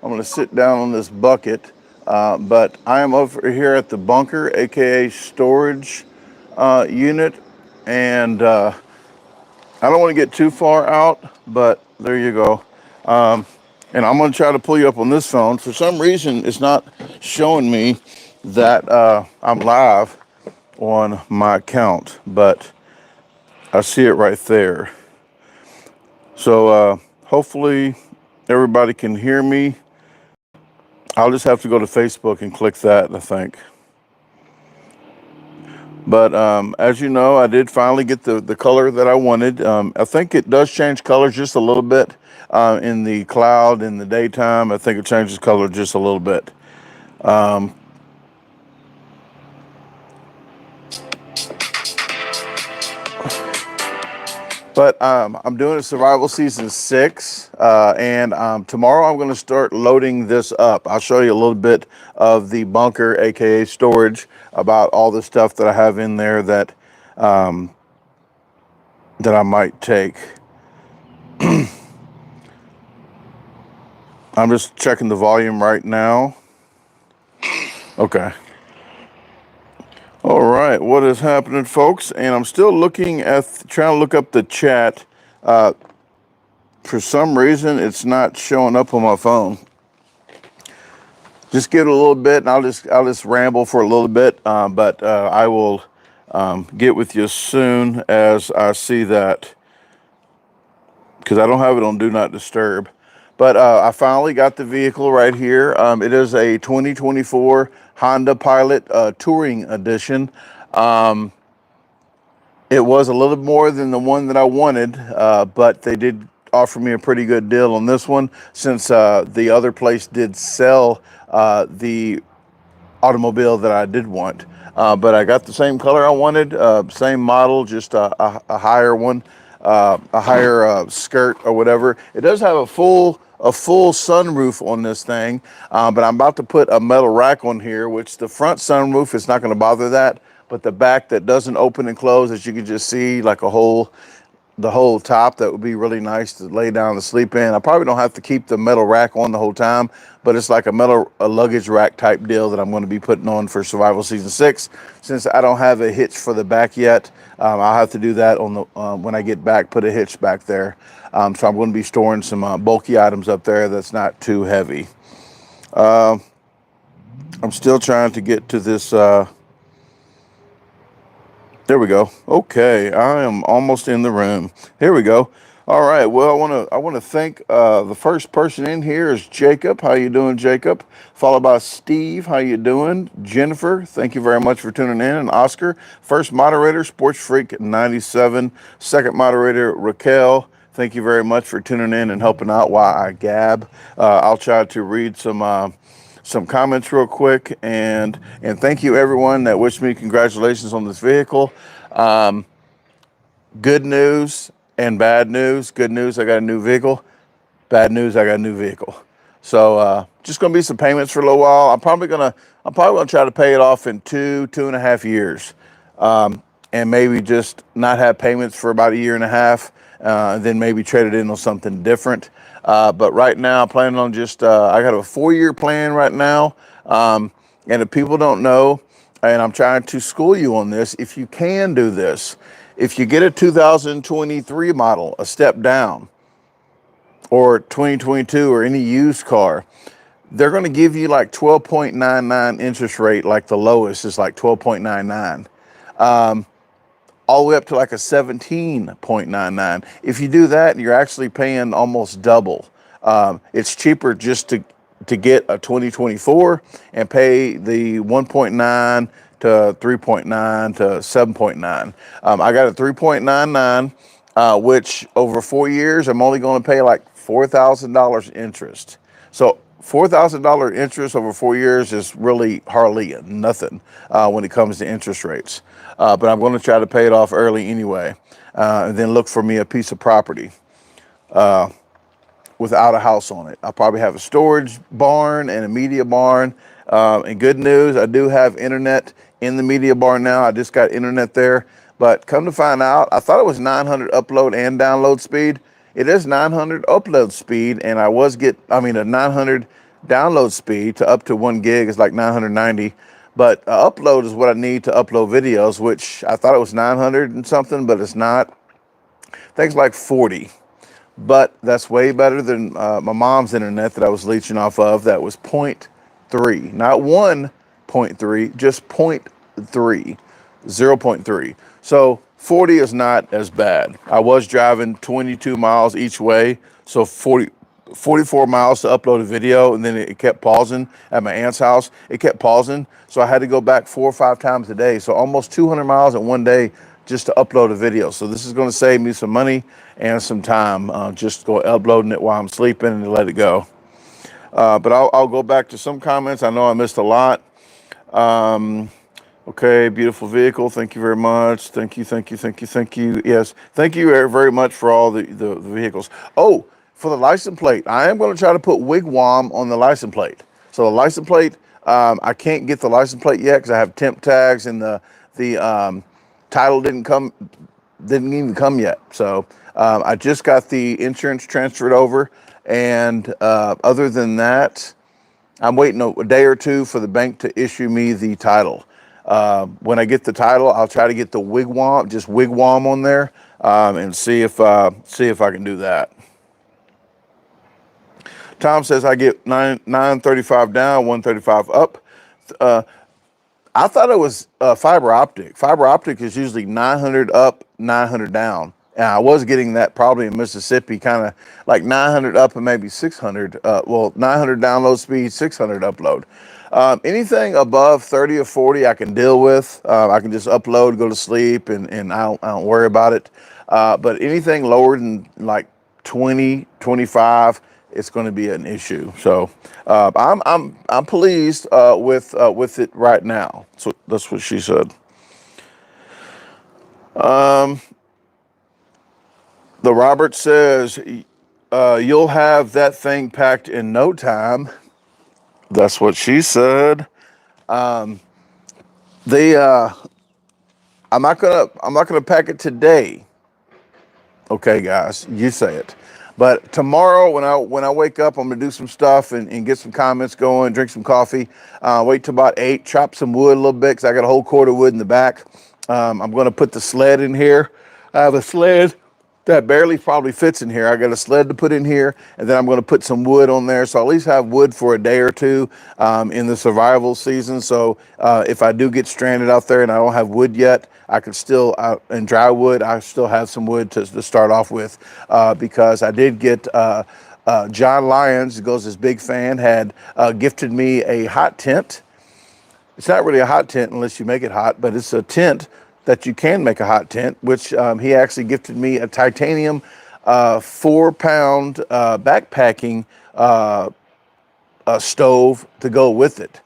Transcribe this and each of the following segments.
I'm going to sit down on this bucket. But I am over here at the bunker, aka storage unit, and I don't want to get too far out, but there you go. And I'm going to try to pull you up on this phone. For some reason, it's not showing me that I'm live on my account, but I see it right there. So hopefully everybody can hear me. I'll just have to go to Facebook and click that, I think. But as you know, I did finally get the color that I wanted. I think it does change colors just a little bit in the cloud in the daytime. I think it changes color just a little bit. But I'm doing a survival season 6, and tomorrow I'm going to start loading this up. I'll show you a little bit of the bunker, aka storage, about all the stuff that I have in there that I might take. I'm just checking the volume right now. Okay. All right, what is happening, folks? And I'm still looking at, trying to look up the chat. For some reason, it's not showing up on my phone. Just give it a little bit, and I'll just ramble for a little bit. But I will get with you as soon as I see that, because I don't have it on Do Not Disturb. But I finally got the vehicle right here. It is a 2024 Honda Pilot Touring Edition. It was a little more than the one that I wanted, but they did offer me a pretty good deal on this one, since the other place did sell the automobile that I did want. But I got the same color I wanted, same model, just a higher one, a higher skirt or whatever. It does have a full sunroof on this thing, but I'm about to put a metal rack on here, which the front sunroof is not going to bother that, but the back that doesn't open and close, as you can just see, like a whole, the whole top, that would be really nice to lay down to sleep in. I probably don't have to keep the metal rack on the whole time, but it's like a luggage rack type deal that I'm going to be putting on for Survival Season 6. Since I don't have a hitch for the back yet, I'll have to do that on the when I get back, put a hitch back there. So I'm going to be storing some bulky items up there that's not too heavy. I'm still trying to get to this. There we go. Okay, I am almost in the room. Here we go. All right. Well, I want to thank the first person in here is Jacob. How you doing, Jacob? Followed by Steve. How you doing? Jennifer. Thank you very much for tuning in. And Oscar. First moderator, Sports Freak 97. Second moderator, Raquel. Thank you very much for tuning in and helping out while I gab. I'll try to read some comments real quick, and thank you everyone that wished me congratulations on this vehicle. Good news and bad news. Good news, I got a new vehicle. Bad news, I got a new vehicle. So just gonna be some payments for a little while. I'm probably gonna try to pay it off in 2.5 years, and maybe just not have payments for about 1.5 years, and then maybe trade it in on something different. But right now, I'm planning on just, I got a 4-year plan right now. And if people don't know, and I'm trying to school you on this, if you can do this, if you get a 2023 model, a step down, or 2022 or any used car, they're going to give you like 12.99 interest rate, like the lowest is like 12.99. All the way up to like a 17.99. If you do that, you're actually paying almost double. It's cheaper just to get a 2024 and pay the 1.9 to 3.9 to 7.9. I got a 3.99, which over 4 years, I'm only going to pay like $4,000 interest. So $4,000 interest over 4 years is really hardly nothing when it comes to interest rates. But I'm going to try to pay it off early anyway, and then look for me a piece of property without a house on it. I'll probably have a storage barn and a media barn. And good news, I do have internet in the media barn now. I just got internet there. But come to find out, I thought it was 900 upload and download speed. It is 900 upload speed, and a 900 download speed to up to 1 gig is like 990, but upload is what I need to upload videos, which I thought it was 900 and something, but it's not. I think it's like 40, but that's way better than my mom's internet that I was leeching off of. That was 0.3, not 1.3, just 0.3, 0.3. So 40 is not as bad. I was driving 22 miles each way, so 44 miles to upload a video, and then it kept pausing at my aunt's house. It kept pausing, so I had to go back 4 or 5 times a day. So almost 200 miles in one day just to upload a video. So this is going to save me some money and some time, just go uploading it while I'm sleeping and let it go. But I'll go back to some comments. I know I missed a lot. Okay, beautiful vehicle. Thank you very much. Thank you, thank you, thank you, thank you. Yes, thank you very much for all the vehicles. Oh, for the license plate, I am going to try to put wigwam on the license plate. So the license plate, I can't get the license plate yet because I have temp tags and the title didn't even come yet. So I just got the insurance transferred over, and other than that, I'm waiting a day or two for the bank to issue me the title. When I get the title, I'll try to get the wigwam, just wigwam on there, and see if I can do that. Tom says I get 935 down, 135 up. I thought it was fiber optic. Fiber optic is usually 900 up, 900 down. And I was getting that probably in Mississippi, kind of like 900 up and maybe 600. Well, 900 download speed, 600 upload. Anything above 30 or 40, I can deal with. I can just upload, go to sleep, and I don't worry about it. But anything lower than like 20, 25, it's going to be an issue. So I'm pleased with it right now. So that's what she said. The Robert says you'll have that thing packed in no time. That's what she said. I'm not gonna pack it today. Okay, guys, you say it. But tomorrow, when I wake up, I'm gonna do some stuff and get some comments going, drink some coffee. Wait till about 8, chop some wood a little bit because I got a whole cord of wood in the back. I'm gonna put the sled in here. I have a sled that barely probably fits in here. I got a sled to put in here, and then I'm going to put some wood on there. So I'll at least have wood for a day or two in the survival season. So if I do get stranded out there and I don't have wood yet, I can still, and dry wood, I still have some wood to start off with because I did get John Lyons, who goes his big fan, had gifted me a hot tent. It's not really a hot tent unless you make it hot, but it's a tent that you can make a hot tent, which he actually gifted me a titanium 4-pound backpacking stove to go with it.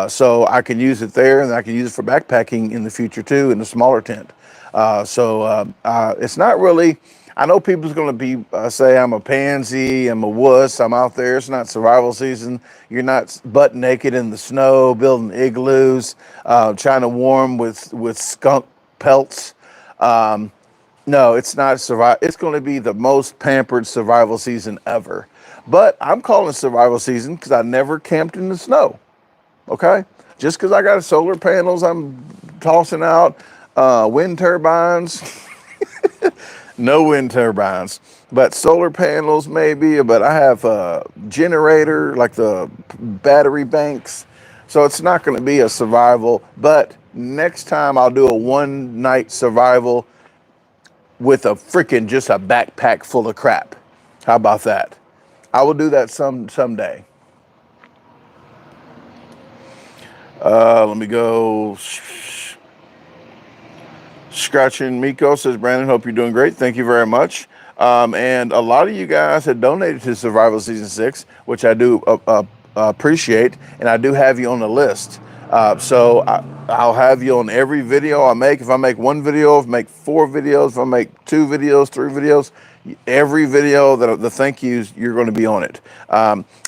So I can use it there, and I can use it for backpacking in the future too, in a smaller tent. It's not really, I know people's going to be say I'm a pansy, I'm a wuss, I'm out there. It's not survival season. You're not butt naked in the snow, building igloos, trying to warm with skunk pelts. No, it's not survival. It's going to be the most pampered survival season ever. But I'm calling it survival season because I never camped in the snow. Okay, just because I got solar panels, I'm tossing out wind turbines. No wind turbines, but solar panels maybe. But I have a generator, like the battery banks. So it's not going to be a survival, but next time I'll do a one-night survival with a freaking just a backpack full of crap. How about that? I will do that someday. Let me go. Scratching Miko says, Brandon, hope you're doing great. Thank you very much. And a lot of you guys have donated to Survival Season 6, which I do appreciate, and I do have you on the list. So I'll have you on every video I make. If I make one video, if I make 4 videos, if I make 2 videos, 3 videos, every video that the thank yous, you're going to be on it.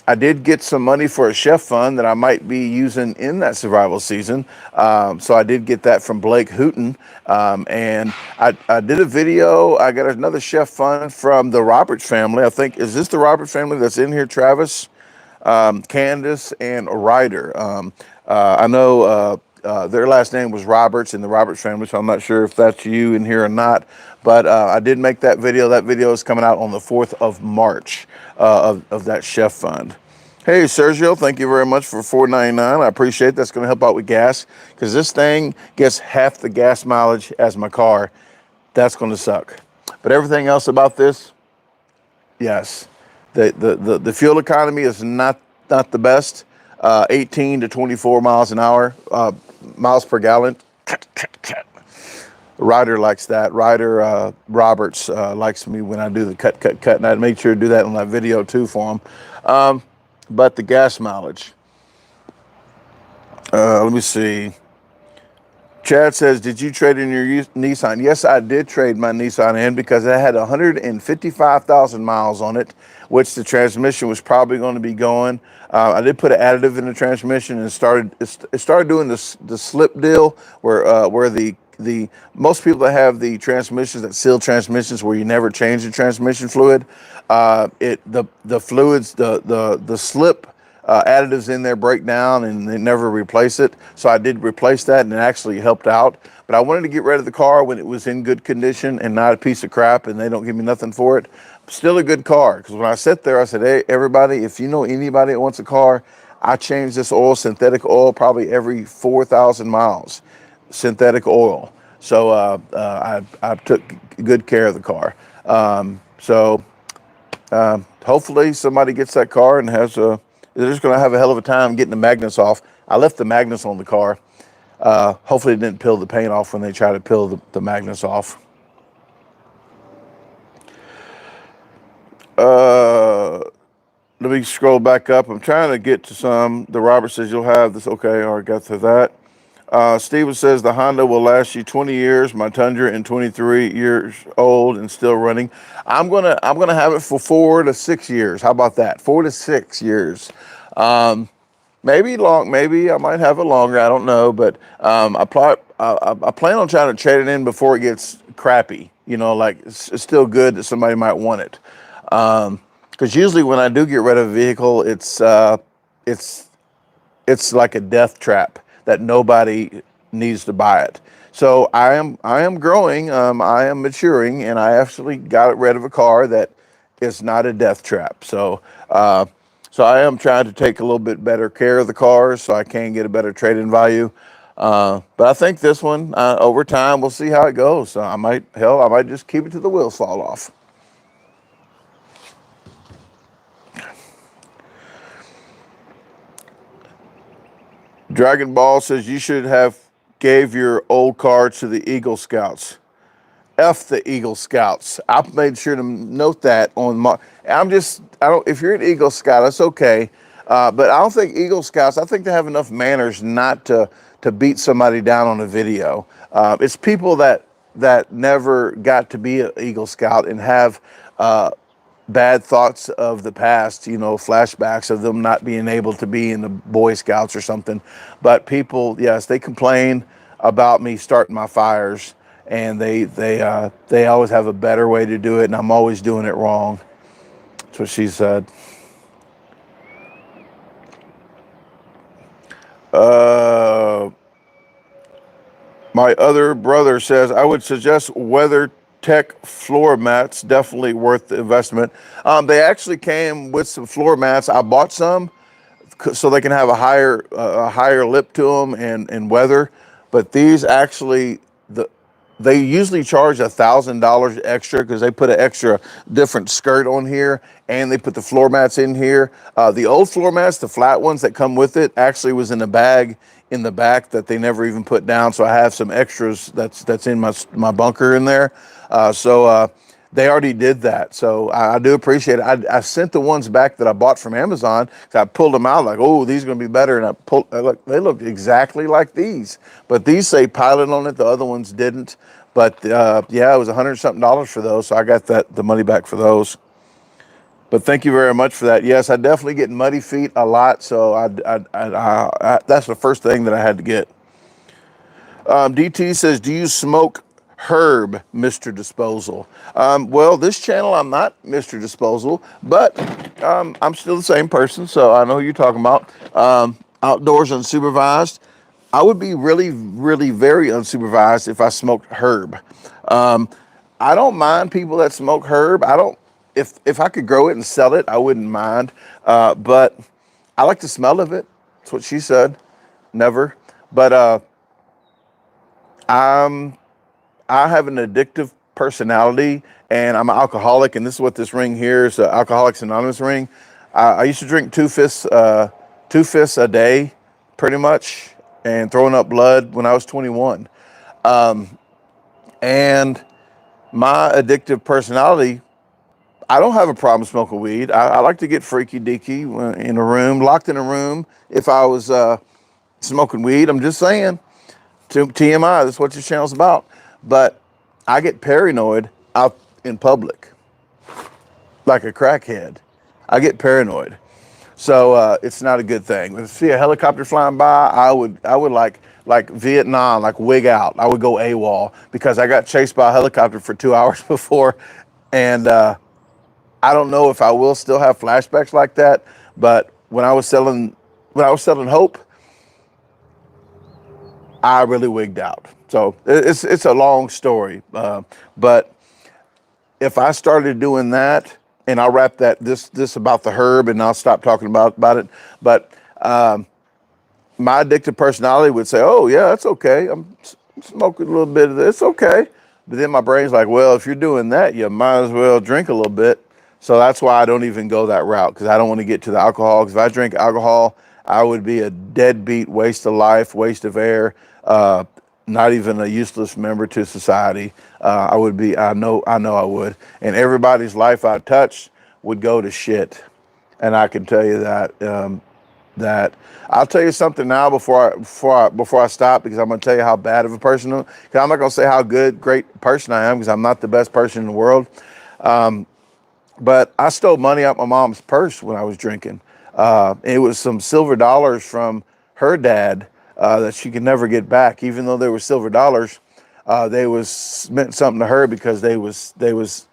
I did get some money for a chef fund that I might be using in that survival season. So I did get that from Blake Hooten. And I did a video. I got another chef fund from the Roberts family. I think, is this the Roberts family that's in here, Travis? Candace and Ryder. I know their last name was Roberts in the Roberts family, so I'm not sure if that's you in here or not. But I did make that video. That video is coming out on the 4th of March of that chef fund. Hey, Sergio, thank you very much for $4.99. I appreciate it. That's going to help out with gas because this thing gets half the gas mileage as my car. That's going to suck. But everything else about this, yes. The fuel economy is not the best. 18 to 24 miles an hour, miles per gallon. Ryder likes that. Ryder Roberts likes me when I do the cut, and I made sure to do that in that video too for him. But the gas mileage. Let me see. Chad says, did you trade in your Nissan? Yes, I did trade my Nissan in because it had 155,000 miles on it, which the transmission was probably going to be going. I did put an additive in the transmission and it started doing the slip deal where the most people that have the transmissions, that sealed transmissions where you never change the transmission fluid, the fluids, the slip additives in there break down and they never replace it. So I did replace that and it actually helped out. But I wanted to get rid of the car when it was in good condition and not a piece of crap and they don't give me nothing for it. Still a good car, because when I sat there, I said, hey, everybody, if you know anybody that wants a car, I change this oil, synthetic oil, probably every 4,000 miles, synthetic oil. So I took good care of the car. Hopefully somebody gets that car and they're just going to have a hell of a time getting the magnets off. I left the magnets on the car. Hopefully it didn't peel the paint off when they try to peel the magnets off. Let me scroll back up. I'm trying to get to some. The Robert says you'll have this. Okay, all right, got to that. Steven says the Honda will last you 20 years. My Tundra in 23 years old and still running. I'm gonna have it for 4 to 6 years. How about that? 4 to 6 years. Maybe I might have it longer. I don't know, but I plan on trying to trade it in before it gets crappy. You know, like it's still good that somebody might want it. Because usually when I do get rid of a vehicle, it's like a death trap that nobody needs to buy it. So I am growing, I am maturing, and I actually got rid of a car that is not a death trap. So I am trying to take a little bit better care of the cars so I can get a better trade-in value. But I think this one, over time, we'll see how it goes. So I might just keep it till the wheels fall off. Dragon Ball says you should have gave your old car to the Eagle Scouts. F the Eagle Scouts. I made sure to note that on my. If you're an Eagle Scout, that's okay. But I don't think Eagle Scouts. I think they have enough manners not to beat somebody down on a video. It's people that never got to be an Eagle Scout and have bad thoughts of the past, you know, flashbacks of them not being able to be in the Boy Scouts or something. But people, yes, they complain about me starting my fires, and they always have a better way to do it, and I'm always doing it wrong. That's what she said. My other brother says, I would suggest WeatherTech floor mats, definitely worth the investment. They actually came with some floor mats. I bought some so they can have a higher lip to them and weather. But these actually, they usually charge $1,000 extra because they put an extra different skirt on here, and they put the floor mats in here. The old floor mats, the flat ones that come with it, actually was in a bag in the back that they never even put down. So I have some extras that's in my bunker in there. They already did that. So I do appreciate it. I sent the ones back that I bought from Amazon. I pulled them out like, oh, these are going to be better. And they look exactly like these. But these say Pilot on it. The other ones didn't. But yeah, it was $100-something for those. So I got the money back for those. But thank you very much for that. Yes, I definitely get muddy feet a lot. So that's the first thing that I had to get. DT says, do you smoke Herb Mr. Disposal. Well, this channel, I'm not Mr. Disposal, but I'm still the same person, so I know who you're talking about. Outdoors unsupervised. I would be really, really very unsupervised if I smoked herb. I don't mind people that smoke herb. I don't, if I could grow it and sell it, I wouldn't mind. But I like the smell of it. That's what she said. Never. But I have an addictive personality, and I'm an alcoholic, and this is what this ring here is, the Alcoholics Anonymous ring. I used to drink two fifths a day, pretty much, and throwing up blood when I was 21. And my addictive personality, I don't have a problem smoking weed. I like to get freaky deaky in a room, locked in a room. If I was smoking weed, I'm just saying, TMI, that's what your channel's about. But I get paranoid out in public, like a crackhead. I get paranoid. So it's not a good thing. When I see a helicopter flying by, I would like Vietnam, like wig out. I would go AWOL because I got chased by a helicopter for 2 hours before. And I don't know if I will still have flashbacks like that, but when I was selling hope, I really wigged out. So it's a long story, but if I started doing that, and I'll wrap this about the herb, and I'll stop talking about it. But my addictive personality would say, "Oh yeah, that's okay. I'm smoking a little bit of this, okay." But then my brain's like, "Well, if you're doing that, you might as well drink a little bit." So that's why I don't even go that route, because I don't want to get to the alcohol. Because if I drink alcohol, I would be a deadbeat, waste of life, waste of air. Not even a useless member to society. I would be, I know I would. And everybody's life I touched would go to shit. And I can tell you that, that I'll tell you something now before I stop, because I'm going to tell you how bad of a person I am. Because I'm not going to say how great person I am, because I'm not the best person in the world. But I stole money out my mom's purse when I was drinking. It was some silver dollars from her dad that she could never get back. Even though they were silver dollars, they meant something to her, because his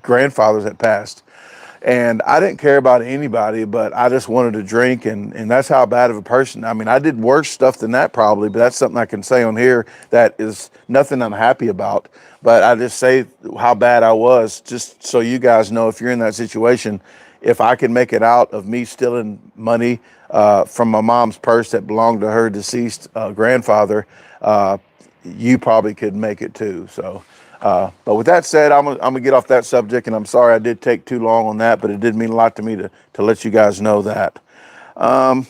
grandfathers that passed. And I didn't care about anybody, but I just wanted to drink, and that's how bad of a person. I mean, I did worse stuff than that probably, but that's something I can say on here that is nothing I'm happy about. But I just say how bad I was, just so you guys know, if you're in that situation, if I can make it out of me stealing money from my mom's purse that belonged to her deceased grandfather, you probably could make it too. So, but with that said, I'm gonna get off that subject, and I'm sorry I did take too long on that, but it did mean a lot to me to let you guys know that. Let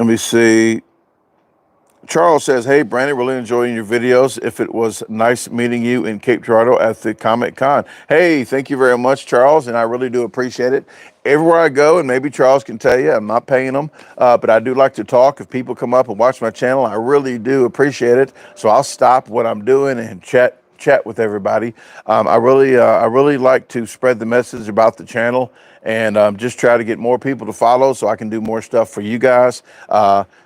me see. Charles says, "Hey, Brandon, really enjoying your videos. If it was nice meeting you in Cape Girardeau at the Comic Con." Hey, thank you very much, Charles, and I really do appreciate it. Everywhere I go, and maybe Charles can tell you, I'm not paying them, but I do like to talk. If people come up and watch my channel, I really do appreciate it. So I'll stop what I'm doing and chat with everybody. I really like to spread the message about the channel, and just try to get more people to follow so I can do more stuff for you guys.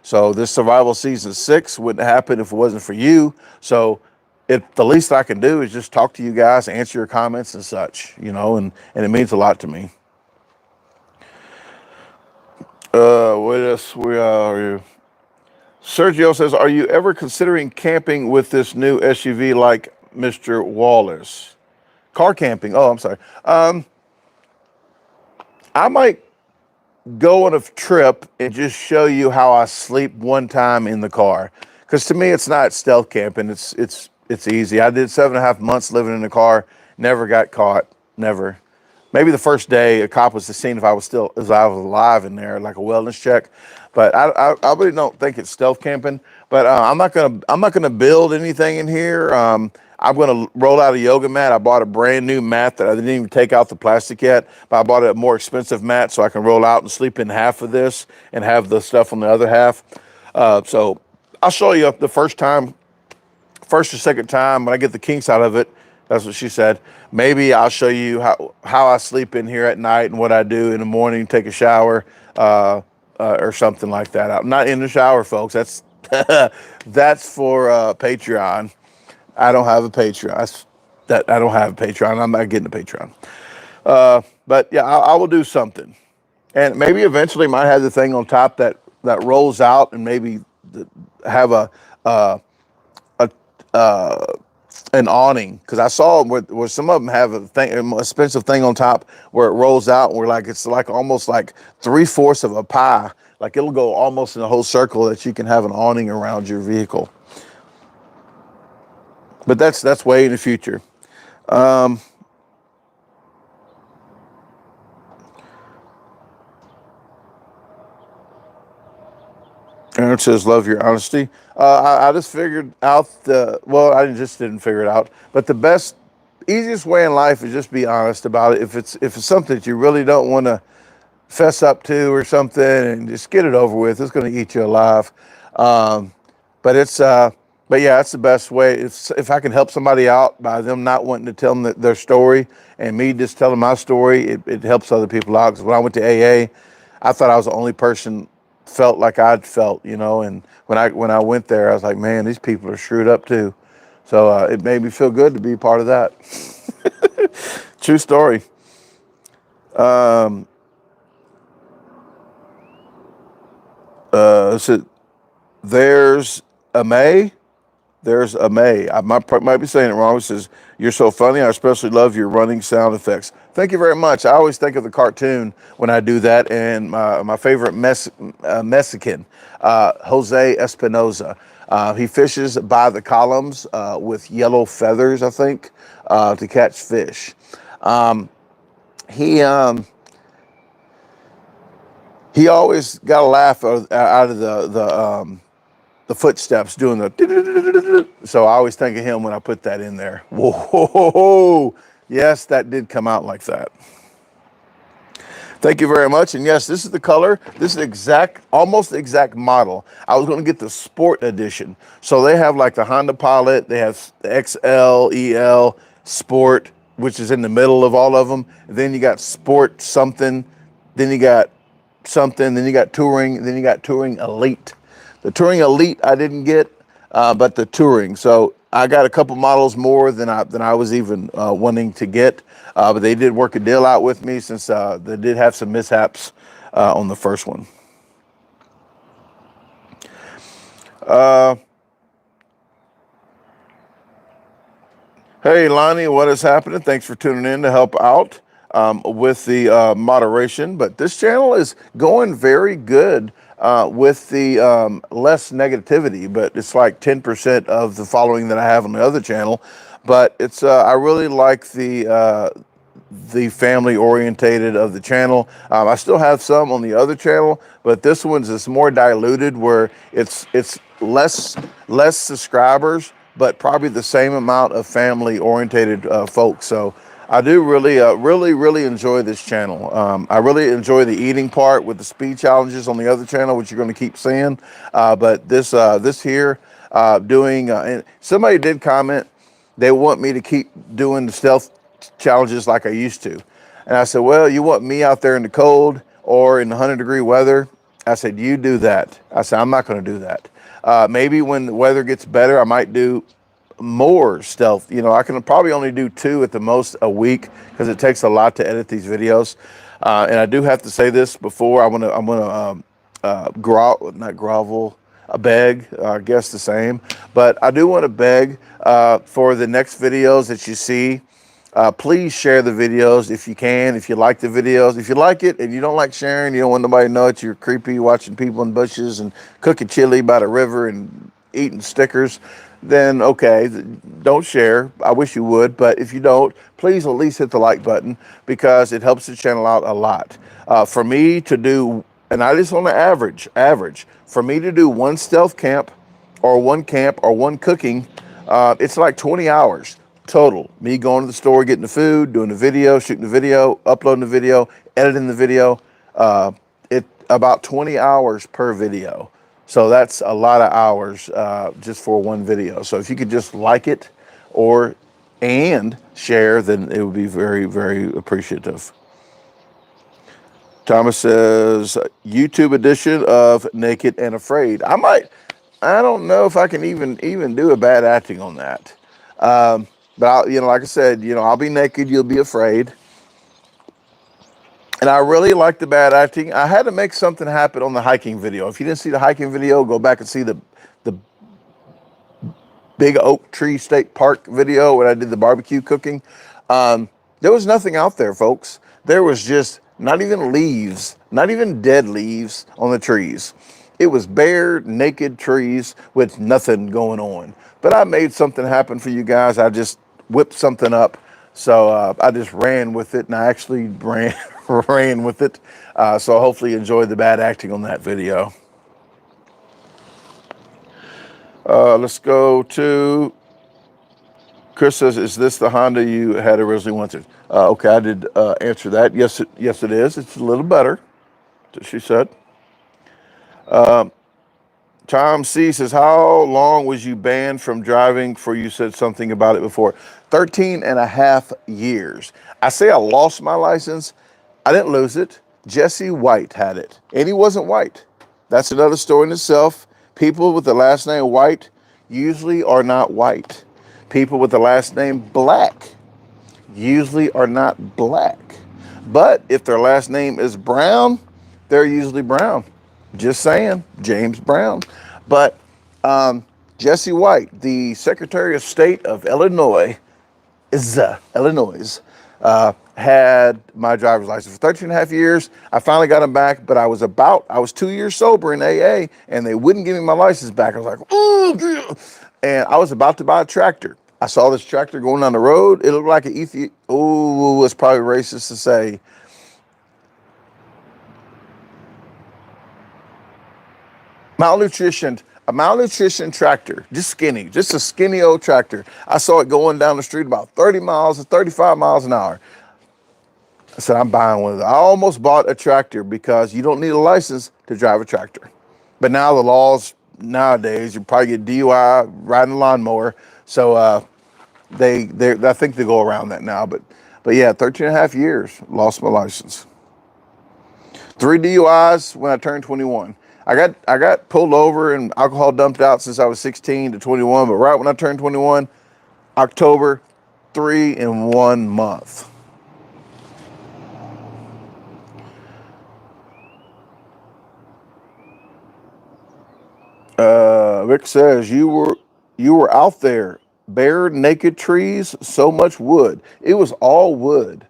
So this Survival Season 6 wouldn't happen if it wasn't for you. So the least I can do is just talk to you guys, answer your comments and such, and it means a lot to me. What else? Sergio says, "Are you ever considering camping with this new SUV like Mr. Wallace?" Car camping. Oh, I'm sorry. I might go on a trip and just show you how I sleep one time in the car. Because to me, it's not stealth camping. It's easy. I did 7.5 months living in the car. Never got caught. Never. Maybe the first day a cop was seen if I was alive in there, like a wellness check. But I really don't think it's stealth camping. But I'm not gonna build anything in here. I'm gonna roll out a yoga mat. I bought a brand new mat that I didn't even take out the plastic yet, but I bought a more expensive mat so I can roll out and sleep in half of this and have the stuff on the other half. So I'll show you the first or second time when I get the kinks out of it. That's what she said. Maybe I'll show you how I sleep in here at night and what I do in the morning, take a shower, or something like that. I'm not in the shower, folks. That's that's for Patreon. I don't have a Patreon. I don't have a Patreon. I'm not getting a Patreon. But yeah, I will do something, and maybe eventually might have the thing on top that rolls out, and maybe have uh, a an awning, because I saw where some of them have a thing, an expensive thing on top where it rolls out, and it's like almost like 3/4 of a pie. Like it'll go almost in a whole circle that you can have an awning around your vehicle. But that's way in the future. Aaron says, "Love your honesty." I just figured out well, I just didn't figure it out, but the easiest way in life is just be honest about it. If it's something that you really don't want to fess up to or something, and just get it over with. It's going to eat you alive. Um, but but yeah, that's the best way. If I can help somebody out by them not wanting to tell them their story, and me just telling my story, it helps other people out. Because when I went to AA, I thought I was the only person felt like I'd felt, and when I went there, I was like, man, these people are screwed up too. So it made me feel good to be part of that. True story. So there's a May. There's a May. I might be saying it wrong. It says, "You're so funny. I especially love your running sound effects." Thank you very much. I always think of the cartoon when I do that. And my favorite Mexican, Jose Espinoza. He fishes by the columns with yellow feathers, I think, to catch fish. He he always got a laugh out of the footsteps doing the. So I always think of him when I put that in there. Whoa, yes, that did come out like that. Thank you very much. And yes, this is the color. This is almost the exact model. I was going to get the Sport Edition. So they have like the Honda Pilot. They have the XL, EL, Sport, which is in the middle of all of them. And then you got Sport something. Then you got something. Then you got Touring. Then you got Touring Elite. The Touring Elite I didn't get, but the Touring. So I got a couple models more than I was even wanting to get. But they did work a deal out with me, since they did have some mishaps on the first one. Hey, Lonnie, what is happening? Thanks for tuning in to help out with the moderation. But this channel is going very good with the less negativity, but it's like 10% of the following that I have on the other channel. But it's I really like the family orientated of the channel. I still have some on the other channel, but this one's is more diluted, where it's less subscribers, but probably the same amount of family orientated folks. So I do really enjoy this channel. I really enjoy the eating part with the speed challenges on the other channel, which you're going to keep seeing. But this here doing, and somebody did comment, they want me to keep doing the stealth challenges like I used to. And I said, well, you want me out there in the cold or in the 100-degree weather? I said, you do that. I said, I'm not going to do that. Maybe when the weather gets better, I might do more stealth. I can probably only do 2 at the most a week, because it takes a lot to edit these videos. And I do have to say this before I'm gonna not grovel, beg, I guess the same. But I do want to beg for the next videos that you see. Please share the videos if you can, if you like the videos. If you like it and you don't like sharing, you don't want nobody to know it, you're creepy watching people in bushes and cooking chili by the river and eating stickers, then okay, don't share. I wish you would, but if you don't, please at least hit the like button, because it helps the channel out a lot. For me to do, and I just on the average, for me to do one stealth camp or one cooking, it's like 20 hours total. Me going to the store, getting the food, doing the video, shooting the video, uploading the video, editing the video. It about 20 hours per video. So that's a lot of hours just for one video. So if you could just like it and share, then it would be very, very appreciative. Thomas says YouTube edition of Naked and Afraid. I don't know if I can even do a bad acting on that. But like I said, I'll be naked, you'll be afraid. And I really like the bad acting. I had to make something happen on the hiking video. If you didn't see the hiking video, go back and see the Big Oak Tree State Park video when I did the barbecue cooking. There was nothing out there, folks. There was just not even leaves, not even dead leaves on the trees. It was bare, naked trees with nothing going on. But I made something happen for you guys. I just whipped something up. So I just ran with it, and I actually ran with it. So hopefully you enjoyed the bad acting on that video. Let's go to Chris says, "Is this the Honda you had originally wanted?" Okay, I did answer that. Yes, it is. It's a little better, she said. Tom C says, "How long was you banned from driving for?" You said something about it before. 13 and a half years. I say I lost my license. I didn't lose it. Jesse White had it, and he wasn't white. That's another story in itself. People with the last name White usually are not white. People with the last name Black usually are not black. But if their last name is Brown, they're usually brown. Just saying, James Brown. But Jesse White, the Secretary of State of Illinois, had my driver's license for 13 and a half years. I finally got him back, but I was 2 years sober in AA, and they wouldn't give me my license back. I was like, oh, and I was about to buy a tractor. I saw this tractor going down the road. It looked like an it's probably racist to say. A malnutrition tractor, just a skinny old tractor. I saw it going down the street about 30 miles to 35 miles an hour. I said, I'm buying one of those. I almost bought a tractor because you don't need a license to drive a tractor. But now the laws nowadays, you probably get DUI riding a lawnmower. So I think they go around that now. But yeah, 13 and a half years, lost my license. 3 DUIs when I turned 21. I got pulled over and alcohol dumped out since I was 16 to 21. But right when I turned 21, October, 3 in 1 month. Rick says, you were out there, bare, naked trees, so much wood. It was all wood.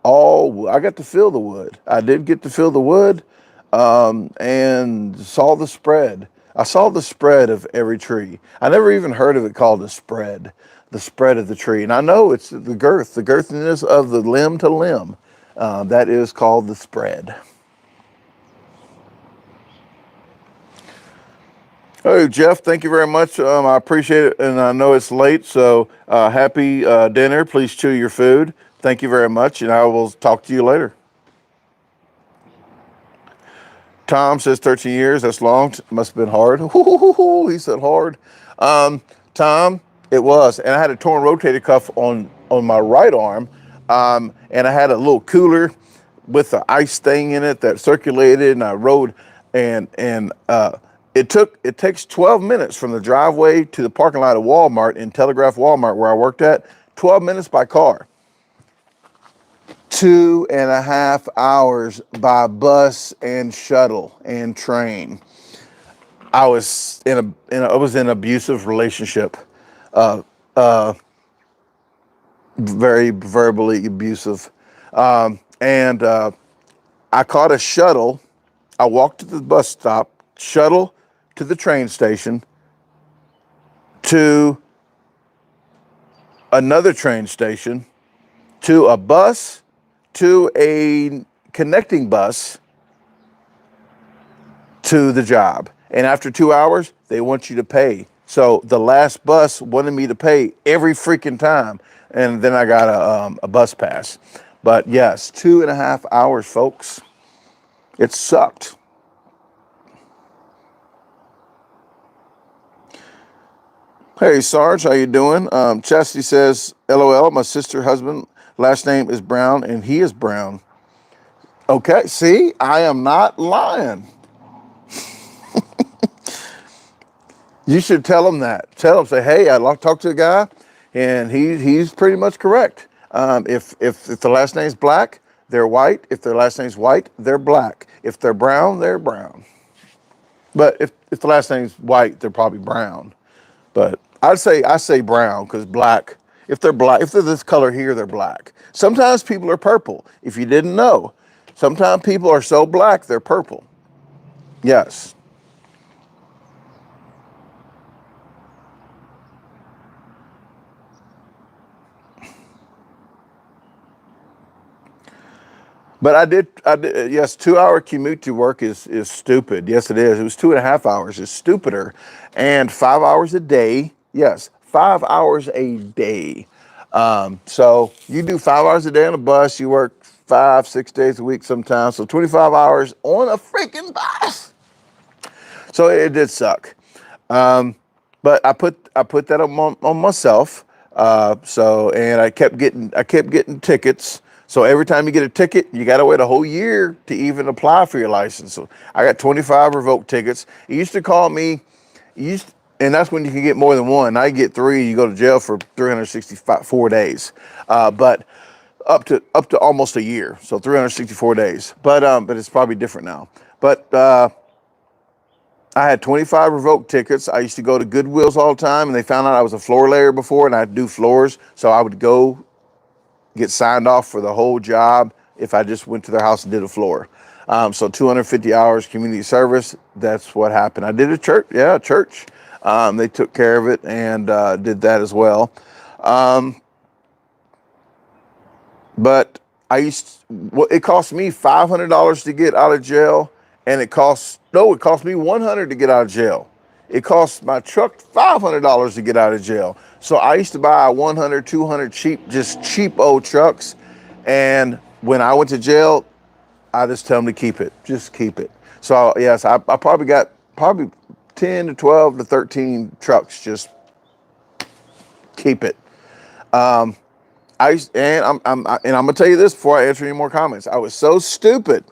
I got to feel the wood. I did get to feel the wood, and saw the spread. I saw the spread of every tree. I never even heard of it called the spread of the tree. And I know it's the girthiness of the limb to limb. That is called the spread. Hey, Jeff, thank you very much. I appreciate it, and I know it's late, so happy dinner. Please chew your food. Thank you very much, and I will talk to you later. Tom says 13 years. That's long. Must have been hard. He said hard. Tom, it was, and I had a torn rotator cuff on my right arm, and I had a little cooler with the ice thing in it that circulated, and I rode, and it takes 12 minutes from the driveway to the parking lot of Walmart in Telegraph Walmart where I worked at. 12 minutes by car. 2.5 hours by bus and shuttle and train. I was in an abusive relationship, very verbally abusive, and I caught a shuttle. I walked to the bus stop, shuttle to the train station, to another train station, to a bus, to a connecting bus to the job. And after 2 hours, they want you to pay. So the last bus wanted me to pay every freaking time. And then I got a bus pass. But yes, 2.5 hours, folks. It sucked. Hey, Sarge, how you doing? Chastity says, LOL, my sister husband, last name is Brown, and he is brown. Okay, see, I am not lying. You should tell them that. Tell them, say, hey, I'd like to talk to a guy, and he's pretty much correct. If the last name's black, they're white. If their last name's white, they're black. If they're brown, they're brown. But if the last name's white, they're probably brown. But I say brown because black. If they're black, if they're this color here, they're black. Sometimes people are purple. If you didn't know, sometimes people are so black they're purple. Yes. But I did, yes, 2 hour commute to work is stupid. Yes, it is. It was 2.5 hours. It's stupider. And 5 hours a day. Yes, 5 hours a day. So you do 5 hours a day on a bus. You work 5, 6 days a week sometimes. So 25 hours on a freaking bus. So it did suck. But I put that on myself. And I kept getting tickets. So every time you get a ticket, you got to wait a whole year to even apply for your license. So I got 25 revoked tickets. It used to call me, and that's when you can get more than one. Now you get three, you go to jail for 364 days. But up to almost a year, so 364 days. But it's probably different now. But I had 25 revoked tickets. I used to go to Goodwill's all the time, and they found out I was a floor layer before, and I'd do floors. So I would go get signed off for the whole job if I just went to their house and did a floor. So 250 hours community service. That's what happened. I did a church. Yeah, a church. They took care of it and did that as well. But it cost me $500 to get out of jail, and it cost me $100 to get out of jail. It cost my truck $500 to get out of jail. So I used to buy 100, 200 cheap old trucks. And when I went to jail, I just tell them to keep it. Just keep it. So yes, I probably got 10 to 12 to 13 trucks. Just keep it. I'm gonna tell you this before I answer any more comments. I was so stupid.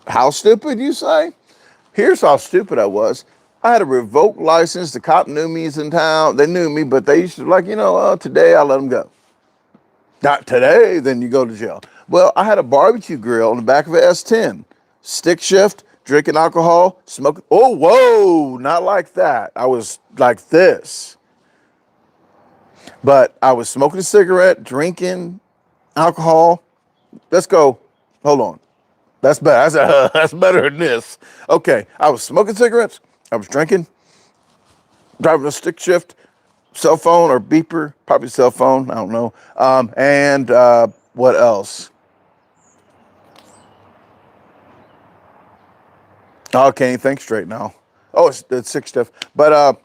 How stupid, you say? Here's how stupid I was. I had a revoked license. The cop knew me in town. They knew me, but they used to today I let them go. Not today, then you go to jail. Well, I had a barbecue grill on the back of an S10. Stick shift, drinking alcohol, smoking. Oh, whoa, not like that. I was like this. But I was smoking a cigarette, drinking alcohol. Let's go. Hold on. That's better. That's better than this. Okay, I was smoking cigarettes. I was drinking, driving a stick shift, cell phone or beeper, probably cell phone. I don't know. And what else? Oh, I can't even think straight now. Oh, it's sick stuff. But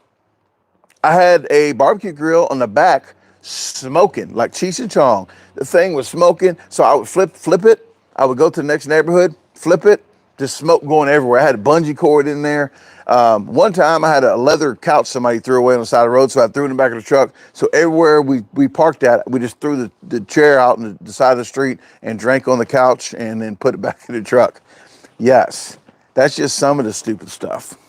I had a barbecue grill on the back smoking like Cheech and Chong. The thing was smoking, so I would flip it. I would go to the next neighborhood, flip it, just smoke going everywhere. I had a bungee cord in there. One time I had a leather couch somebody threw away on the side of the road, so I threw it in the back of the truck. So everywhere we parked at, we just threw the chair out on the side of the street and drank on the couch and then put it back in the truck. Yes, that's just some of the stupid stuff.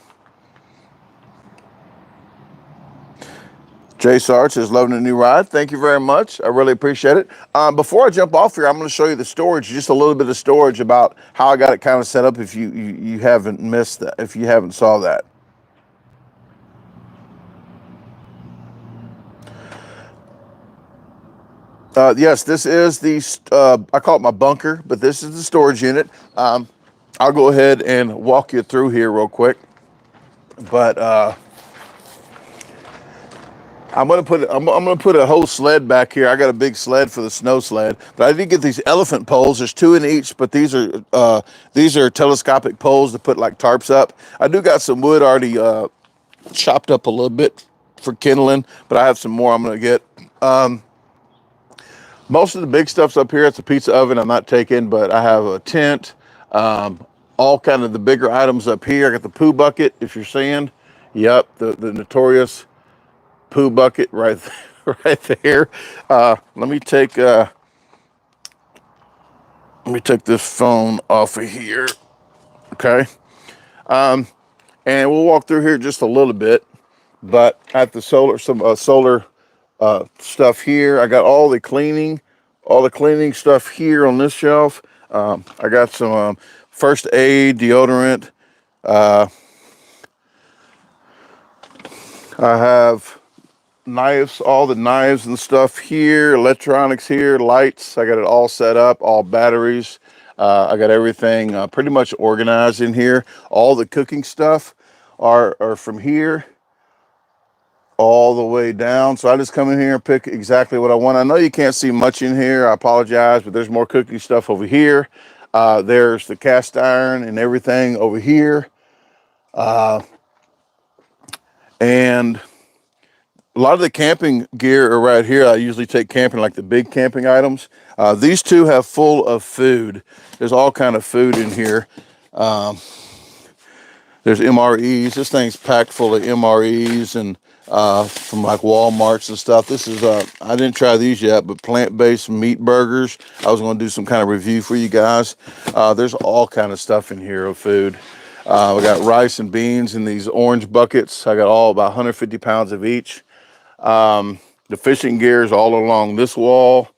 Jay Sarge is loving the new ride. Thank you very much. I really appreciate it. Before I jump off here, I'm going to show you the storage, just a little bit of storage about how I got it kind of set up if you haven't missed that, if you haven't saw that. Yes, this is I call it my bunker, but this is the storage unit. I'll go ahead and walk you through here real quick. But I'm gonna put a whole sled back here. I got a big sled for the snow sled, but I did get these elephant poles. There's two in each, but these are telescopic poles to put like tarps up. I do got some wood already chopped up a little bit for kindling, but I have some more I'm gonna get. Most of the big stuff's up here. It's a pizza oven I'm not taking, but I have a tent, all kind of the bigger items up here. I got the poo bucket, if you're seeing. Yep, the notorious poo bucket right there, right there. Let me take one me take this phone off of here. Okay. And we'll walk through here just a little bit, but at the solar stuff here, I got all the cleaning stuff here on this shelf. I got some first aid, deodorant. I have knives, all the knives and stuff here, electronics here, lights. I got it all set up, all batteries. I got everything pretty much organized in here. All the cooking stuff are from here all the way down. So I just come in here and pick exactly what I want. I know you can't see much in here. I apologize, but there's more cooking stuff over here. There's the cast iron and everything over here. And a lot of the camping gear are right here. I usually take camping, like the big camping items. These two have full of food. There's all kind of food in here. There's MREs. This thing's packed full of MREs and from like Walmarts and stuff. This is, I didn't try these yet, but plant-based meat burgers. I was going to do some kind of review for you guys. There's all kind of stuff in here of food. We got rice and beans in these orange buckets. I got all about 150 pounds of each. The fishing gear is all along this wall.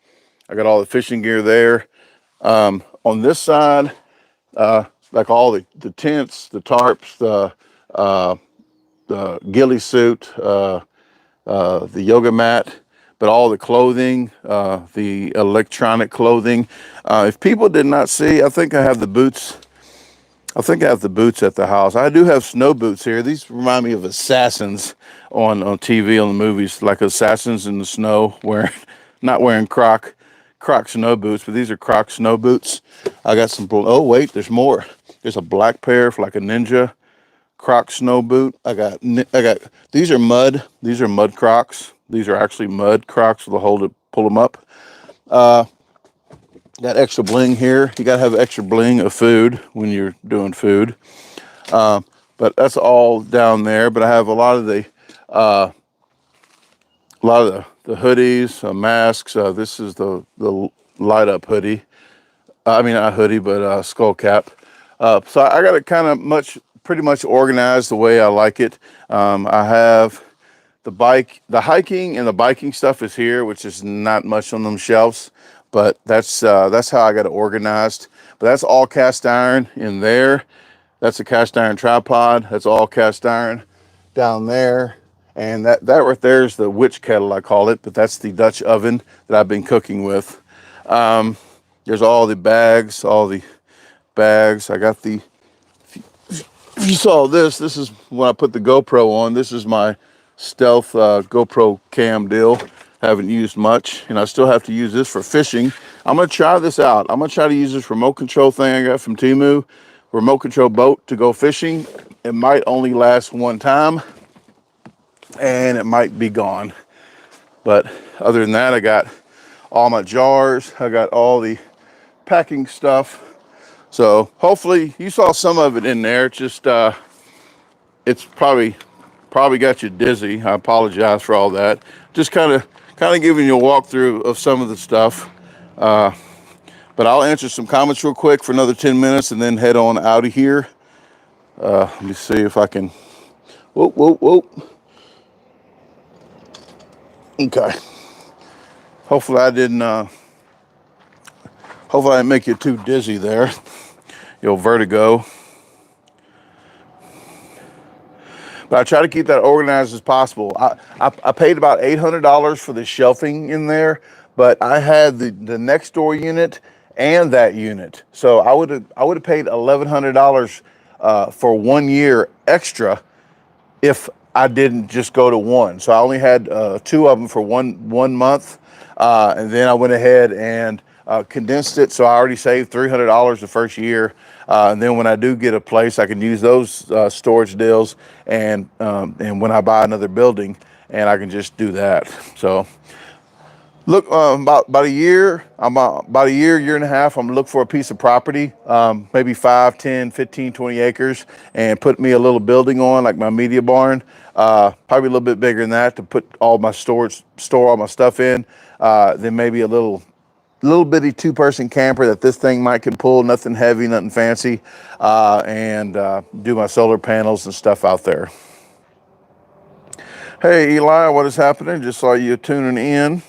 I got all the fishing gear there. On this side, like all the tents, the tarps, the ghillie suit, the yoga mat, but all the clothing, the electronic clothing. If people did not see, I think I have the boots. I think I have the boots at the house. I do have snow boots here. These remind me of assassins on TV, on the movies, like assassins in the snow, not wearing Croc snow boots, but these are Croc snow boots. I got some, oh wait, there's more. There's a black pair for like a ninja Croc snow boot. I got, these are mud Crocs. These are actually mud Crocs with a hole to pull them up. Got extra bling here. You gotta have extra bling of food when you're doing food. But that's all down there. But I have a lot of the hoodies, masks. This is the light up hoodie. I mean, not hoodie, but skull cap. So I got it kind of pretty much organized the way I like it. I have the hiking and the biking stuff is here, which is not much on them shelves, but that's how I got it organized. But that's all cast iron in there. That's a cast iron tripod. That's all cast iron down there. And that right there is the witch kettle, I call it, but that's the Dutch oven that I've been cooking with. There's all the bags, I got the, if you saw this is when I put the GoPro on. This is my stealth GoPro cam deal. Haven't used much, and I still have to use this for fishing. I'm gonna try this out. I'm gonna try to use this remote control thing I got from Temu, remote control boat to go fishing. It might only last one time, and it might be gone. But other than that, I got all my jars. I got all the packing stuff. So hopefully you saw some of it in there. Just it's probably got you dizzy. I apologize for all that. Just kind of giving you a walkthrough of some of the stuff. But I'll answer some comments real quick for another 10 minutes and then head on out of here. Let me see if I can. Whoa. Okay. Hopefully I didn't make you too dizzy there. Your vertigo. But I try to keep that organized as possible. I paid about $800 for the shelving in there, but I had the next door unit and that unit. So I would have paid $1,100 for 1 year extra if I didn't just go to one. So I only had two of them for one month, and then I went ahead and condensed it. So I already saved $300 the first year. And then when I do get a place, I can use those storage deals, and when I buy another building, and I can just do that. So look, about a year and a half, I'm gonna look for a piece of property, maybe 5, 10, 15, 20 acres, and put me a little building on, like my media barn, probably a little bit bigger than that, to put all my store all my stuff in, then maybe a little little bitty 2-person camper that this thing might can pull, nothing heavy, nothing fancy, and do my solar panels and stuff out there. Hey, Eli, what is happening? Just saw you tuning in.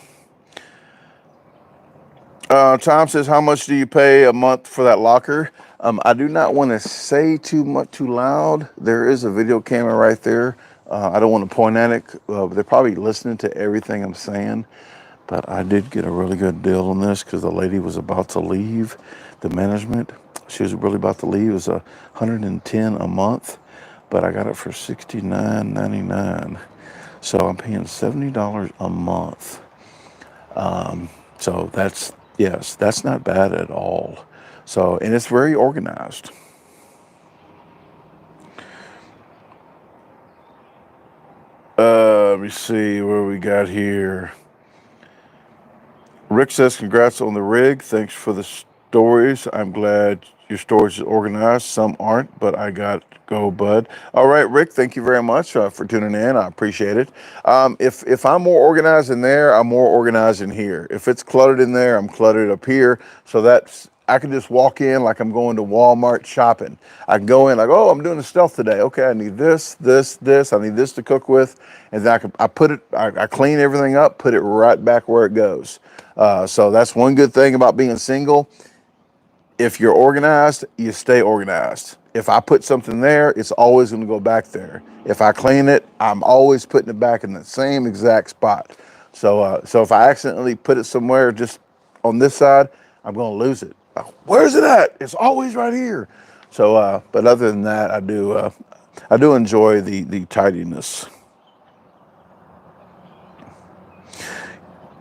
Tom says, how much do you pay a month for that locker? I do not want to say too loud. There is a video camera right there. I don't want to point at it. They're probably listening to everything I'm saying. But I did get a really good deal on this because the lady was about to leave the management. She was really about to leave. It was $110 a month, but I got it for $69.99. So I'm paying $70 a month. So that's, yes, that's not bad at all. So, and it's very organized. Let me see where we got here. Rick says, congrats on the rig. Thanks for the stories. I'm glad your storage is organized. Some aren't, but I got go, bud. All right, Rick, thank you very much for tuning in. I appreciate it. If I'm more organized in there, I'm more organized in here. If it's cluttered in there, I'm cluttered up here. So that's, I can just walk in like I'm going to Walmart shopping. I can go in like, oh, I'm doing a stealth today. Okay, I need this. I need this to cook with. And then I clean everything up, put it right back where it goes. So that's one good thing about being single. If you're organized, you stay organized. If I put something there, it's always going to go back there. If I clean it, I'm always putting it back in the same exact spot. So if I accidentally put it somewhere just on this side, I'm going to lose it. Where's it at? It's always right here. So, but other than that, I do enjoy the tidiness.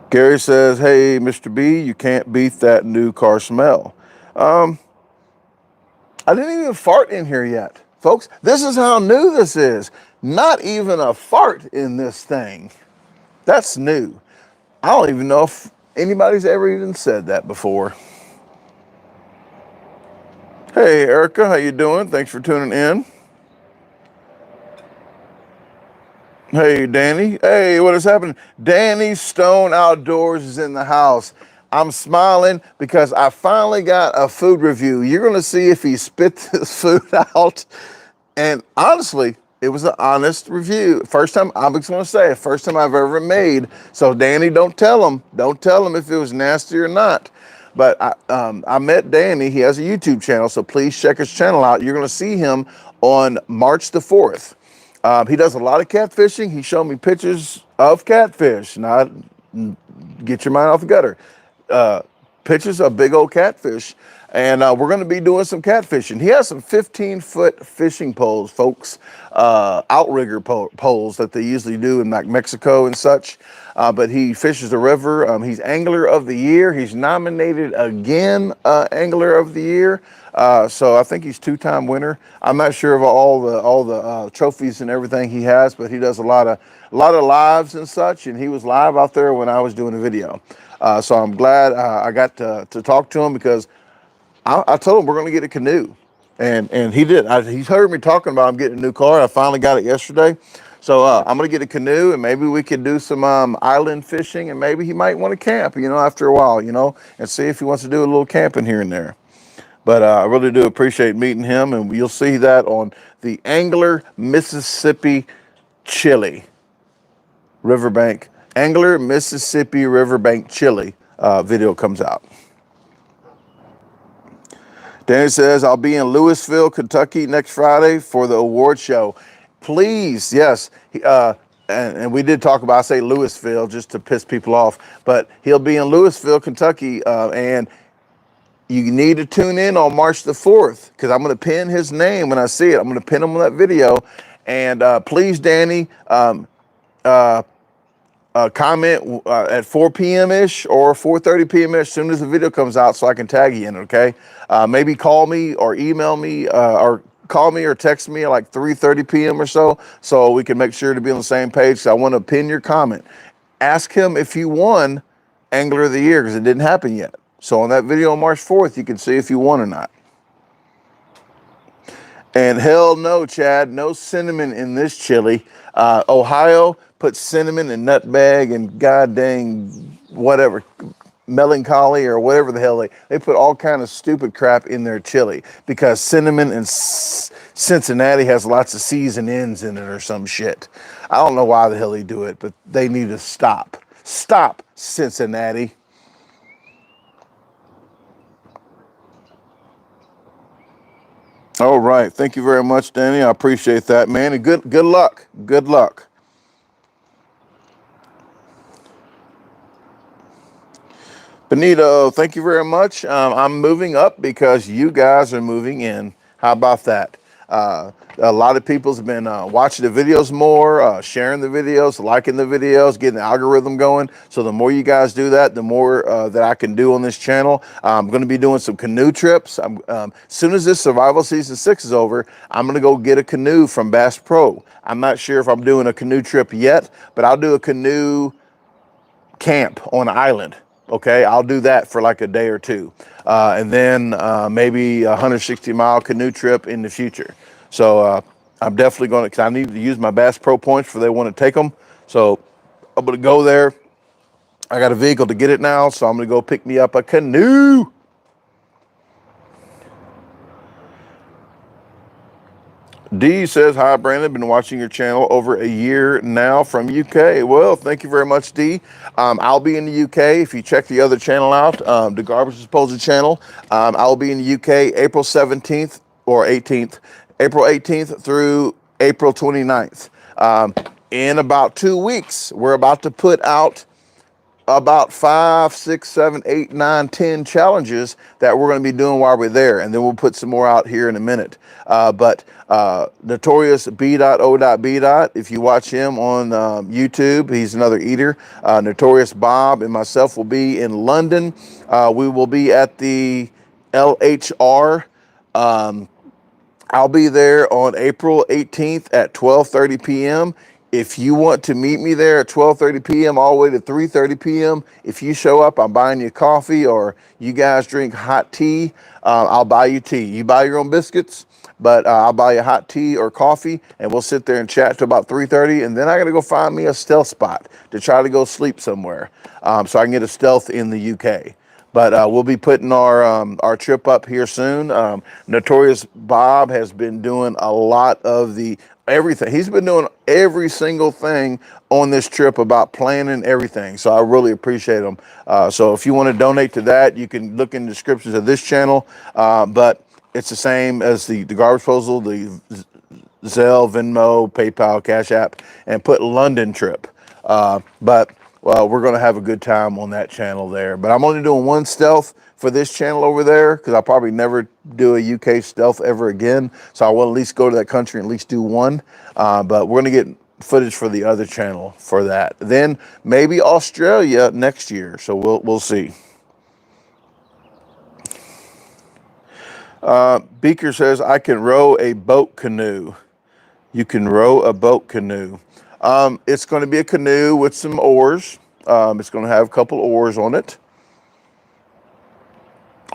Gary says, hey, Mr. B, you can't beat that new car smell. I didn't even fart in here yet, folks. This is how new this is. Not even a fart in this thing. That's new. I don't even know if anybody's ever even said that before. Hey, Erica, how you doing? Thanks for tuning in. Hey, Danny. Hey, what is happening? Danny Stone Outdoors is in the house. I'm smiling because I finally got a food review. You're going to see if he spit this food out. And honestly, it was an honest review. First time, I'm just going to say, first time I've ever made. So Danny, don't tell him. Don't tell him if it was nasty or not. But I met Danny. He has a YouTube channel, so please check his channel out. You're going to see him on March the 4th. He does a lot of catfishing. He showed me pictures of catfish. Not get your mind off the gutter. Pictures of big old catfish. And we're going to be doing some catfishing. He has some 15-foot fishing poles, folks, outrigger poles that they usually do in like Mexico and such. But he fishes the river. He's Angler of the Year. He's nominated again Angler of the Year. So I think he's 2-time winner. I'm not sure of all the trophies and everything he has, but he does a lot of lives and such. And he was live out there when I was doing a video. So I'm glad I got to talk to him because I told him we're going to get a canoe, and he did. He's heard me talking about him getting a new car. I finally got it yesterday. So I'm going to get a canoe, and maybe we could do some island fishing, and maybe he might want to camp, after a while, and see if he wants to do a little camping here and there. But I really do appreciate meeting him, and you'll see that on the Angler Mississippi Chili Riverbank. Angler Mississippi Riverbank Chili video comes out. Danny says, I'll be in Louisville, Kentucky next Friday for the award show. Please, yes. And we did talk about, I say Louisville just to piss people off, but he'll be in Louisville, Kentucky, and you need to tune in on March the 4th because I'm going to pin his name when I see it. I'm going to pin him on that video. And please, Danny, comment at 4 p.m.-ish or 4:30 p.m.-ish as soon as the video comes out so I can tag you in, okay? Maybe call me or email me or call me or text me at like 3:30 p.m. or so we can make sure to be on the same page. So I want to pin your comment. Ask him if you won Angler of the Year because it didn't happen yet. So on that video on March 4th, you can see if you won or not. And hell no, Chad, no cinnamon in this chili. Ohio, put cinnamon and nutmeg and god dang whatever. melancholy or whatever the hell they put all kind of stupid crap in their chili because cinnamon and Cincinnati has lots of C's and N's in it or some shit. I don't know why the hell they do it, but they need to stop. Stop, Cincinnati. All right. Thank you very much, Danny. I appreciate that, man. And good luck. Good luck. Benito, thank you very much. I'm moving up because you guys are moving in. How about that? A lot of people have been watching the videos more, sharing the videos, liking the videos, getting the algorithm going. So the more you guys do that, the more that I can do on this channel. I'm going to be doing some canoe trips. As soon as this survival season 6 is over, I'm going to go get a canoe from Bass Pro. I'm not sure if I'm doing a canoe trip yet, but I'll do a canoe camp on an island. Okay, I'll do that for like a day or two. And then maybe a 160-mile canoe trip in the future. So I'm definitely going to, because I need to use my Bass Pro points for they want to take them. So I'm going to go there. I got a vehicle to get it now, so I'm going to go pick me up a canoe. D says, hi, Brandon. Been watching your channel over a year now from UK. Well, thank you very much, D. I'll be in the UK. If you check the other channel out, the Garbage Disposal channel, I'll be in the UK April 17th or 18th, April 18th through April 29th. In about 2 weeks, we're about to put out about 5, 6, 7, 8, 9, 10 challenges that we're going to be doing while we're there. And then we'll put some more out here in a minute. But Notorious B.O.B. If you watch him on YouTube, he's another eater. Notorious Bob and myself will be in London. We will be at the LHR. I'll be there on April 18th at 12:30 p.m. If you want to meet me there at 12:30 p.m. all the way to 3:30 p.m., if you show up, I'm buying you coffee, or you guys drink hot tea, I'll buy you tea. You buy your own biscuits, but I'll buy you hot tea or coffee, and we'll sit there and chat to about 3:30, and then I got to go find me a stealth spot to try to go sleep somewhere, so I can get a stealth in the UK. But we'll be putting our trip up here soon. Notorious Bob has been doing a lot of the everything. He's been doing every single thing on this trip about planning everything. So I really appreciate him. So if you want to donate to that, you can look in the descriptions of this channel. But it's the same as the Garbage Disposal, the Zelle, Venmo, PayPal, Cash App, and put London trip. But we're going to have a good time on that channel there. But I'm only doing one stealth for this channel over there because I'll probably never do a UK stealth ever again. So I will at least go to that country and at least do one. But we're going to get footage for the other channel for that. Then maybe Australia next year. So we'll see. Beaker says, I can row a boat canoe. You can row a boat canoe. It's going to be a canoe with some oars. It's going to have a couple oars on it.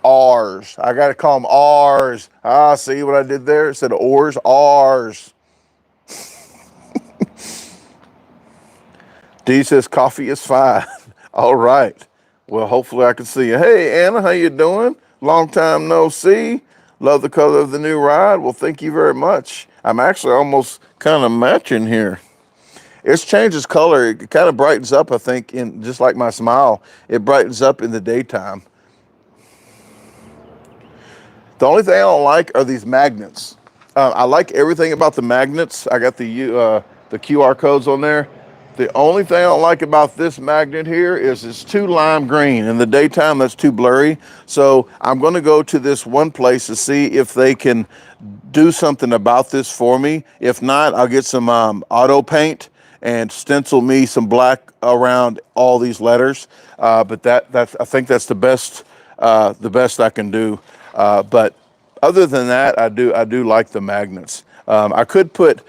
Oars. I got to call them oars. Ah, see what I did there? It said oars, oars. D says coffee is fine. All right. Well, hopefully I can see you. Hey, Anna, how you doing? Long time no see. Love the color of the new ride. Well, thank you very much. I'm actually almost kind of matching here. It's changes color. It kind of brightens up, I think, in just like my smile. It brightens up in the daytime. The only thing I don't like are these magnets. I like everything about the magnets. I got the QR codes on there. The only thing I don't like about this magnet here is it's too lime green. In the daytime, that's too blurry. So I'm going to go to this one place to see if they can do something about this for me. If not, I'll get some auto paint and stencil me some black around all these letters. But that's I think that's the best I can do. But other than that, I do like the magnets. I could put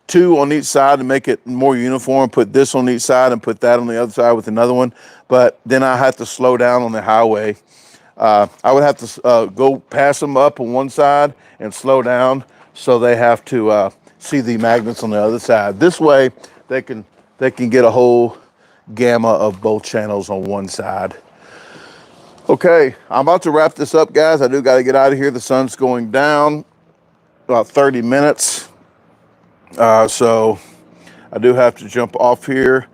two on each side to make it more uniform, put this on each side and put that on the other side with another one. But then I have to slow down on the highway. I would have to go pass them up on one side and slow down, so they have to see the magnets on the other side. This way, they can get a whole gamma of both channels on one side. Okay, I'm about to wrap this up, guys. I do got to get out of here. The sun's going down about 30 minutes. So I do have to jump off here.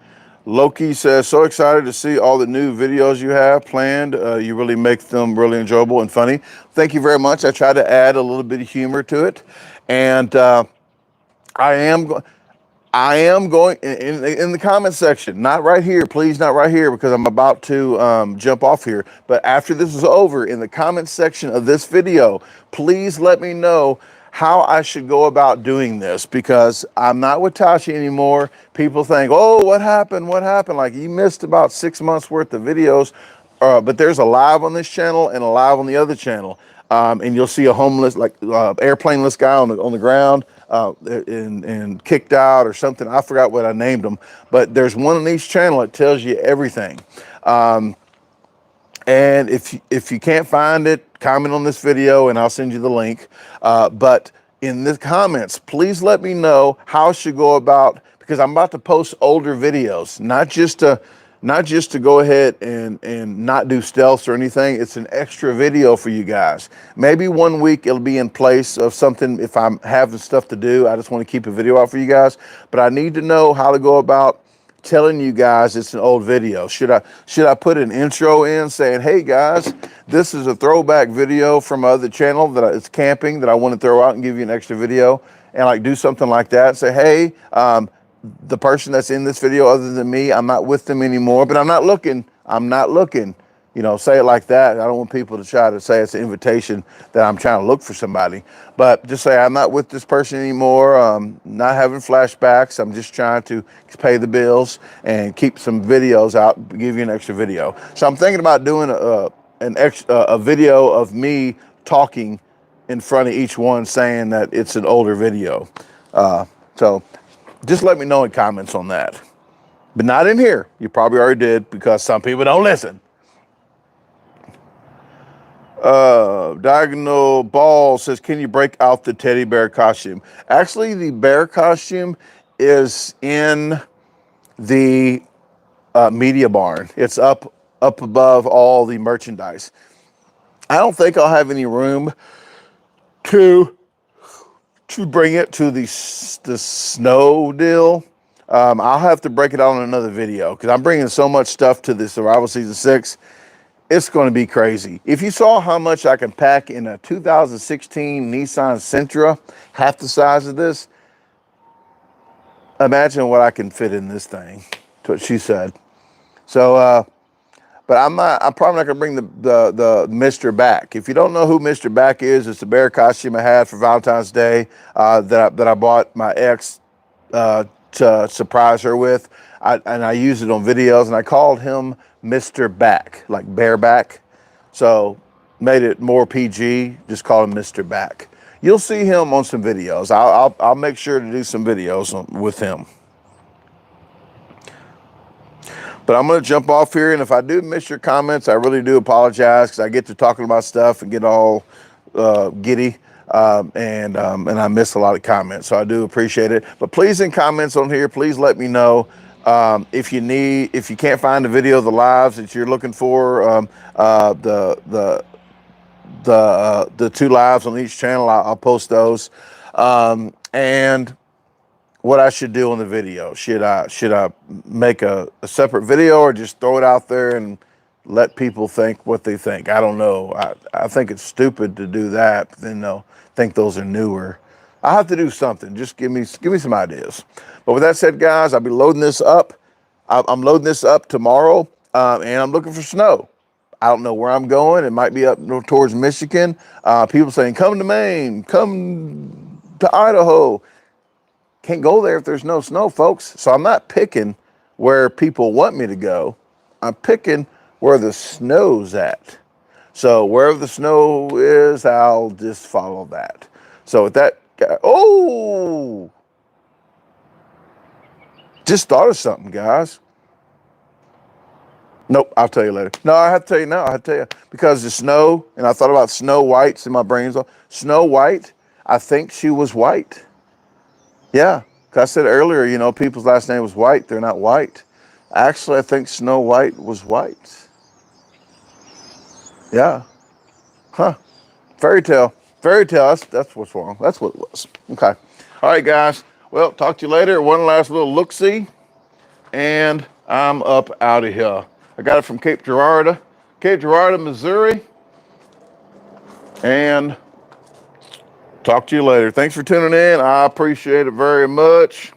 Loki says, so excited to see all the new videos you have planned. You really make them really enjoyable and funny. Thank you very much. I try to add a little bit of humor to it. And I am going in the comment section, not right here, please, not right here, because I'm about to jump off here. But after this is over, in the comment section of this video, please let me know how I should go about doing this, because I'm not with Tashi anymore. People think, oh, what happened? What happened? Like, you missed about 6 months worth of videos. But there's a live on this channel and a live on the other channel. And you'll see a homeless, like airplaneless guy on the ground and kicked out or something. I forgot what I named them. But there's one on each channel that tells you everything. And if you can't find it, comment on this video and I'll send you the link. But in the comments, please let me know how I should go about, because I'm about to post older videos, not just to go ahead and not do stealths or anything. It's an extra video for you guys. Maybe 1 week it'll be in place of something. If I'm having stuff to do, I just want to keep a video out for you guys. But I need to know how to go about telling you guys it's an old video. Should I put an intro in saying, hey guys, this is a throwback video from my other channel that it's camping that I want to throw out and give you an extra video, and like do something like that. Say, hey, the person that's in this video other than me, I'm not with them anymore, but I'm not looking. You know, say it like that. I don't want people to try to say it's an invitation that I'm trying to look for somebody. But just say, I'm not with this person anymore. Not having flashbacks. I'm just trying to pay the bills and keep some videos out, give you an extra video. So I'm thinking about doing a video of me talking in front of each one saying that it's an older video. So just let me know in comments on that. But not in here. You probably already did, because some people don't listen. Diagonal Ball says, can you break out the teddy bear costume? Actually, the bear costume is in the media barn. It's up above all the merchandise. I don't think I'll have any room to bring it to the snow deal. I'll have to break it out in another video, because I'm bringing so much stuff to the Survival Season 6. It's going to be crazy. If you saw how much I can pack in a 2016 Nissan Sentra, half the size of this, imagine what I can fit in this thing. That's what she said. So, but I'm probably not going to bring the Mr. Back. If you don't know who Mr. Back is, it's the bear costume I had for Valentine's Day that I bought my ex to surprise her with. And I used it on videos, and I called him Mr. Back, like bareback. So made it more PG, just call him Mr. Back. You'll see him on some videos. I'll make sure to do some videos with him. But I'm going to jump off here, and if I do miss your comments, I really do apologize, because I get to talking about stuff and get all giddy, and I miss a lot of comments, so I do appreciate it. But please, in comments on here, please let me know if you can't find the video of the lives that you're looking for, the 2 lives on each channel. I'll post those, and what I should do on the video. Should I make a separate video, or just throw it out there and let people think what they think? I don't know. I think it's stupid to do that, but then they'll think those are newer. I have to do something. Just give me some ideas. But with that said, guys, I'll be loading this up. I'm loading this up tomorrow, and I'm looking for snow. I don't know where I'm going. It might be up towards Michigan. People saying, come to Maine, come to Idaho. Can't go there if there's no snow, folks. So I'm not picking where people want me to go. I'm picking where the snow's at. So wherever the snow is, I'll just follow that. So with that, oh, just thought of something, guys. Nope, I'll tell you later. No, I have to tell you now. I have to tell you, because the snow, and I thought about Snow White's in my brain. Snow White, I think she was white. Yeah, because I said earlier, you know, people's last name was White. They're not white. Actually, I think Snow White was white. Yeah. Huh. Fairy tale. Fairy tale. That's what's wrong. That's what it was. Okay. All right, guys. Well, talk to you later. One last little look-see, and I'm up out of here. I got it from Cape Girardeau, Missouri, and talk to you later. Thanks for tuning in. I appreciate it very much.